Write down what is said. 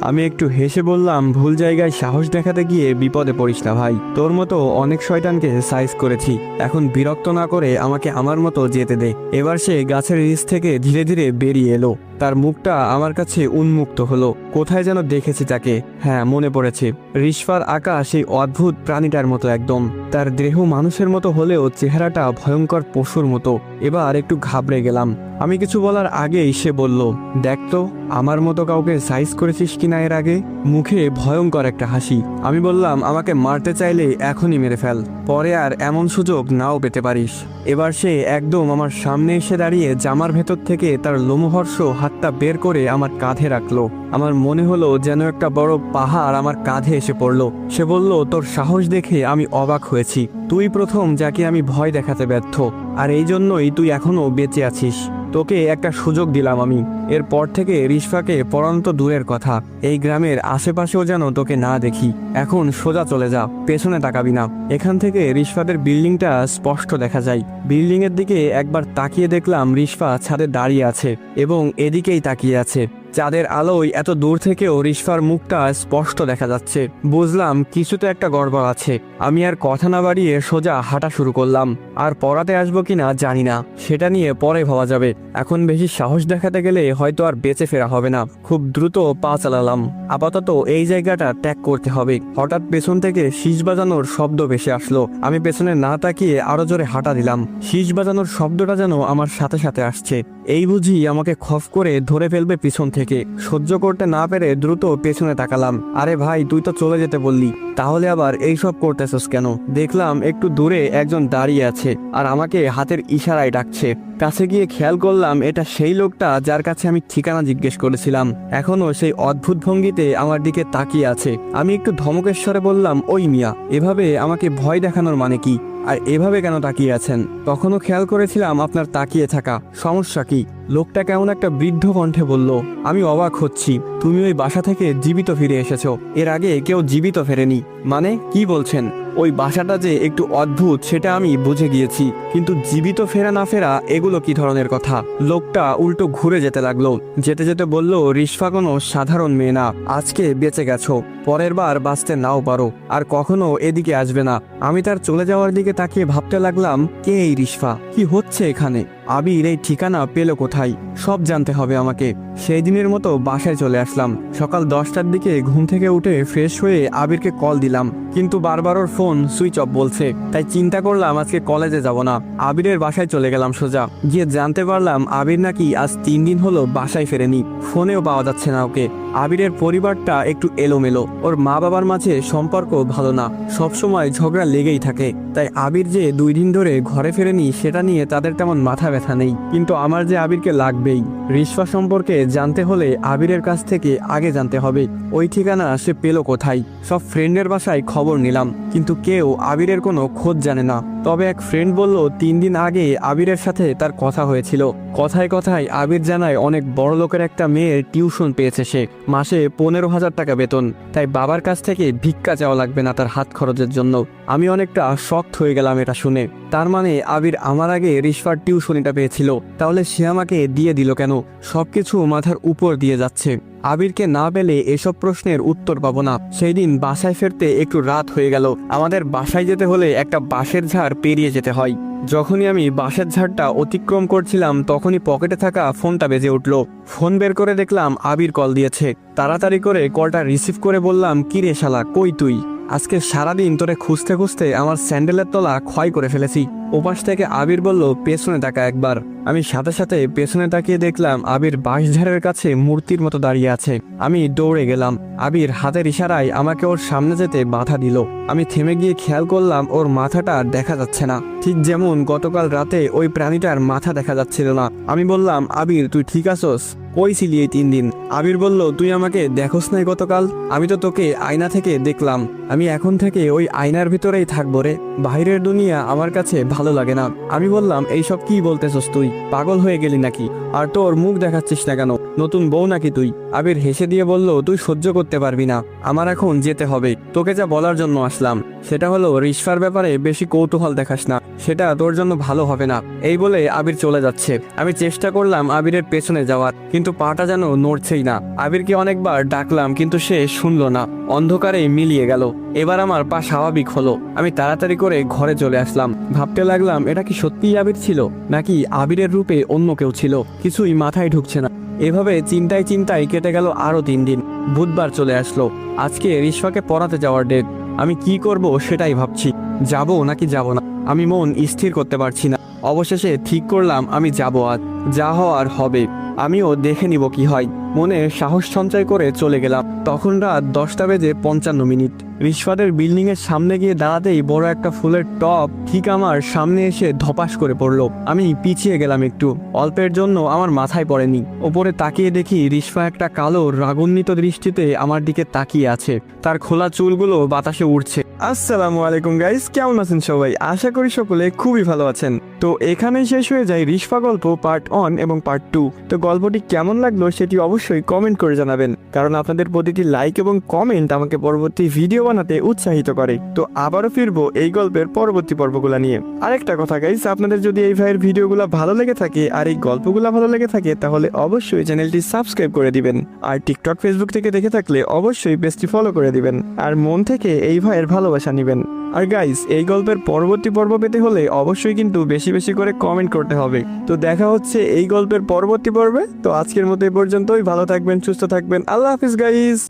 আমি একটু হেসে বললাম, ভুল জায়গায় সাহস দেখাতে গিয়ে বিপদে পড়িস না ভাই। তোর মতো অনেক শয়তানকে সাইজ করেছি, এখন বিরক্ত না করে আমাকে আমার মতো যেতে দে। এবার সে গাছের নিচ থেকে ধীরে ধীরে বেরিয়ে এলো। তার মুখটা আমার কাছে উন্মুক্ত হলো। কোথায় যেন দেখেছি তাকে, হ্যাঁ মনে পড়েছে। রিশফার আঁকা সেই অদ্ভুত প্রাণীটার মতো একদম। তার দেহ মানুষের মতো হলেও চেহারাটা ভয়ঙ্কর পশুর মতো। এবার একটু ঘাবড়ে গেলাম। আমি কিছু বলার আগেই সে বলল, দেখ তো আমার মতো কাউকে সাইজ করেছিস কিনা এর আগে। মুখে ভয়ঙ্কর একটা হাসি। আমি বললাম, আমাকে মারতে চাইলে এখনই মেরে ফেল, পরে আর এমন সুযোগ নাও পেতে পারিস। এবার সে একদম আমার সামনে এসে দাঁড়িয়ে জামার ভেতর থেকে তার লোমহর্ষ হাতটা বের করে আমার কাঁধে রাখলো। আমার মনে হলো যেন একটা বড় পাহাড় আমার কাঁধে এসে পড়লো। সে বলল, তোর সাহস দেখে আমি অবাক হয়েছি। তুই প্রথম যাকে আমি ভয় দেখাতে ব্যর্থ, আর এই জন্যই তুই এখনো বেঁচে আছিস। তোকে একটা সুযোগ দিলাম আমি। এরপর থেকে রিশফাকে পড়ন্ত দূরের কথা, এই গ্রামের আশেপাশেও যেন তোকে না দেখি। এখন সোজা চলে যা, পেছনে তাকাবি না। এখান থেকে রিশফাদের বিল্ডিংটা স্পষ্ট দেখা যায়। বিল্ডিং এর দিকে একবার তাকিয়ে দেখলাম রিশফা ছাদে দাঁড়িয়ে আছে এবং এদিকেই তাকিয়ে আছে। চাঁদের আলোয় এত দূর থেকেও রিশফার মুখটা স্পষ্ট দেখা যাচ্ছে। বুঝলাম কিছু তো একটা গড়বড় আছে। আমি আর কথা না বাড়িয়ে সোজা হাঁটা শুরু করলাম। আর পড়াতে আসবো কিনা জানি না, সেটা নিয়ে পরে ভাবা যাবে। এখন বেশি সাহস দেখাতে গেলে হয়তো আর বেঁচে ফেরা হবে না। খুব দ্রুত পা চালালাম। আপাতত এই জায়গাটা ত্যাগ করতে হবে। হঠাৎ পেছন থেকে শীষ বাজানোর শব্দ ভেসে আসলো। আমি পেছনে না তাকিয়ে আরো জোরে হাঁটা দিলাম। শীষ বাজানোর শব্দটা যেন আমার সাথে সাথে আসছে। এই বুঝি আমাকে খফ করে ধরে ফেলবে পিছন থেকে। সহ্য করতে না পেরে দ্রুত পেছনে তাকালাম। আরে ভাই, তুই তো চলে যেতে বললি, তাহলে আবার এইসব করতেছস কেন? দেখলাম একটু দূরে একজন দাঁড়িয়ে আছে আর আমাকে হাতের ইশারায় ডাকছে। কাছে গিয়ে খেয়াল করলাম এটা সেই লোকটা যার কাছে আমি ঠিকানা জিজ্ঞেস করেছিলাম। এখনো সেই অদ্ভুত ভঙ্গিতে আমার দিকে তাকিয়ে আছে। আমি একটু ধমকেশ্বরে বললাম, ওই মিয়া, এভাবে আমাকে ভয় দেখানোর মানে কি? আর এভাবে কেন তাকিয়ে আছেন? তখনও খেয়াল করেছিলাম আপনার তাকিয়ে থাকা, সমস্যা কি? লোকটা কেমন একটা বৃদ্ধ কণ্ঠে বলল, আমি অবাক হচ্ছি, তুমি ওই বাসা থেকে জীবিত ফিরে এসেছো। এর আগে কেউ জীবিত ফেরেনি। মানে কি বলছেন? ওই বাসাটা যে একটু অদ্ভুত সেটা আমি বুঝে গিয়েছি, কিন্তু জীবিত ফেরা না ফেরা এগুলো কি ধরনের কথা? লোকটা উল্টো ঘুরে যেতে লাগলো। যেতে যেতে বলল, রিশফা কোনো সাধারণ মেয়ে না। আজকে বেঁচে গেছো, পরের বার বাঁচতে নাও পারো, আর কখনো এদিকে আসবে না। আমি তার চলে যাওয়ার দিকে তাকিয়ে ভাবতে লাগলাম, কে এই রিশফা? কি হচ্ছে এখানে? আবির এই ঠিকানা পেল কোথায়? সব জানতে হবে আমাকে। সেই দিনের মতো বাসায় চলে আসলাম। সকাল 10টার দিকে ঘুম থেকে উঠে ফ্রেশ হয়ে আবিরকে কল দিলাম, কিন্তু বারবার ওর ফোন সুইচ অফ বলছে। তাই চিন্তা করলাম আজকে কলেজে যাব না, আবিরের বাসায় চলে গেলাম সোজা। গিয়ে জানতে পারলাম আবির নাকি আজ 3 দিন হলো বাসায় ফেরেনি। ফোনেও পাওয়া যাচ্ছে না ওকে। আবিরের পরিবারটা একটু এলোমেলো। ওর মা বাবার মাঝে সম্পর্ক ভালো না, সবসময় ঝগড়া লেগেই থাকে। তাই আবির যে 2 দিন ধরে ঘরে ফেরেনি সেটা নিয়ে তাদের তেমন মাথা ব্যথা নেই। কিন্তু আমার যে আবিরকে লাগবেই। রিশফা সম্পর্কে জানতে হলে আবিরের কাছ থেকে আগে জানতে হবে ওই ঠিকানা সে পেল কোথায়। সব ফ্রেন্ডের বাসায় খবর নিলাম, কিন্তু কেউ আবিরের কোনো খোঁজ জানে না। তবে এক ফ্রেন্ড বলল 3 দিন আগে আবিরের সাথে তার কথা হয়েছিল। কথায় কথায় আবির জানায় অনেক বড় লোকের একটা মেয়ের টিউশন পেয়েছে সে, মাসে 15,000 টাকা বেতন। তাই বাবার কাছ থেকে ভিক্ষা চাওয়া লাগবে না তার হাত খরচের জন্য। আমি অনেকটা শকড হয়ে গেলাম এটা শুনে। তার মানে আবির আমার আগে রিশফার টিউশনিটা পেয়েছিল, তাহলে সে আমাকে দিয়ে দিল কেন? সবকিছু মাথার উপর দিয়ে যাচ্ছে। আবিরকে না পেলে এসব প্রশ্নের উত্তর পাবো না। সেই দিন বাসায় ফিরতে একটু রাত হয়ে গেল। আমাদের বাসায় যেতে হলে একটা বাঁশের ঝাড় পেরিয়ে যেতে হয়। যখনই আমি বাঁশের ঝাড়টা অতিক্রম করছিলাম তখনই পকেটে থাকা ফোনটা বেজে উঠল। ফোন বের করে দেখলাম আবির কল দিয়েছে। তাড়াতাড়ি করে কলটা রিসিভ করে বললাম, কি রে শালা, কই তুই? আজকে সারাদিন তোরে খুঁজতে খুঁজতে আমার স্যান্ডেলের তলা ক্ষয় করে ফেলেছি। ওপাশ থেকে আবির বলল, পেছনে তাকা একবার। আমি সাথে সাথে পেছনে তাকিয়ে দেখলাম আবির বাঁশঝাড়ের কাছে মূর্তির মতো দাঁড়িয়ে আছে। আমি দৌড়ে গেলাম। আবির হাতের ইশারায় আমাকে ওর সামনে যেতে বাধা দিল। আমি থেমে গিয়ে খেয়াল করলাম ওর মাথাটা দেখা যাচ্ছে না, ঠিক যেমন গতকাল রাতে ওই প্রাণীটার মাথা দেখা যাচ্ছিল না। আমি বললাম, আবির তুই ঠিক আছোস? কই ছিলি এই 3 দিন? আবির বলল, তুই আমাকে দেখোস নাই গতকাল? আমি তো তোকে আয়না থেকে দেখলাম। আমি এখন থেকে ওই আয়নার ভিতরেই থাকবো রে, বাইরের দুনিয়া আমার কাছে ভালো লাগে না। আমি বললাম, এইসব কি বলতেছস তুই? পাগল হয়ে গেলি নাকি? আর তোর মুখ দেখাচ্ছিস না কেন? নতুন বউ নাকি তুই? আবির হেসে দিয়ে বলল, তুই সহ্য করতে পারবি না, আমার এখন যেতে হবে। তোকে যা বলার জন্য আসলাম সেটা হলো রিশফার ব্যাপারে বেশি কৌতূহল দেখাস না, সেটা তোর জন্য ভালো হবে না। এই বলে আবির চলে যাচ্ছে। আমি চেষ্টা করলাম আবিরের পেছনে যাওয়ার, কিন্তু পাটা যেন নড়ছেই না। আবিরকে অনেকবার ডাকলাম কিন্তু সে শুনলো না, অন্ধকারে মিলিয়ে গেল। এবার আমার পা স্বাভাবিক হলো। আমি তাড়াতাড়ি করে ঘরে চলে আসলাম। ভাবতে লাগলাম এটা কি সত্যিই আবির ছিল, নাকি আবিরের রূপে অন্য কেউ ছিল, কিছুই মাথায় ঢুকছে না। এভাবে চিন্তায় চিন্তায় কেটে গেল আরো 3 দিন। বুধবার চলে আসলো, আজকে রিশফাকে পড়াতে যাওয়ার ডেট। আমি কি করব সেটাই ভাবছি, যাব নাকি যাব না, আমি মন স্থির করতে পারছি না। অবশেষে ঠিক করলাম আমি যাব, আজ যা হওয়ার হবে। আমিও দেখে নিব কি হয়। মনে সাহস সঞ্চয় করে চলে গেলাম। তখন রাত 10:55। রিশফাদের বিল্ডিং এর সামনে গিয়ে দাঁড়াতেই বড় একটা ফুলের টব ঠিক আমার সামনে এসে ধপাস করে পড়লো। আমি পিছিয়ে গেলাম একটু, অল্পের জন্য আমার মাথায় পড়েনি। ওপরে তাকিয়ে দেখি রিশফা একটা কালো রাগান্বিত দৃষ্টিতে আমার দিকে তাকিয়ে আছে। তার খোলা চুলগুলো বাতাসে উড়ছে। আসসালামু আলাইকুম গাইস, কেমন আছেন সবাই? আশা করি সকলে খুবই ভালো আছেন। তো এখানেই শেষ হয়ে যায় রিশফা গল্প পার্ট 1 এবং পার্ট 2। তো গল্পটি কেমন লাগলো সেটি অবশ্যই কমেন্ট করে জানাবেন, কারণ আপনাদের প্রতিটি লাইক এবং কমেন্ট আমাকে পরবর্তী ভিডিও বানাতে উৎসাহিত করে। তো আবারও ফিরবো এই গল্পের পরবর্তী পর্বগুলো নিয়ে। আরেকটা কথা গাইস, আপনাদের যদি এই ভাইয়ের ভিডিওগুলো ভালো লেগে থাকে আর এই গল্পগুলো ভালো লেগে থাকে তাহলে অবশ্যই চ্যানেলটি সাবস্ক্রাইব করে দিবেন। আর টিকটক ফেসবুক থেকে দেখে থাকলে অবশ্যই পেজটি ফলো করে দিবেন, আর মন থেকে এই ভাইয়ের ভালোবাসা নেবেন। আর গাইস, এই গল্পের পরবর্তী পর্ব পেতে হলে অবশ্যই কিন্তু বেশি বেশি করে কমেন্ট করতে হবে। তো দেখা হচ্ছে এই গল্পের পরবর্তী পর্বে। তো আজকের মতো এই পর্যন্তই। ভালো থাকবেন, সুস্থ থাকবেন। আল্লাহ হাফিজ গাইস।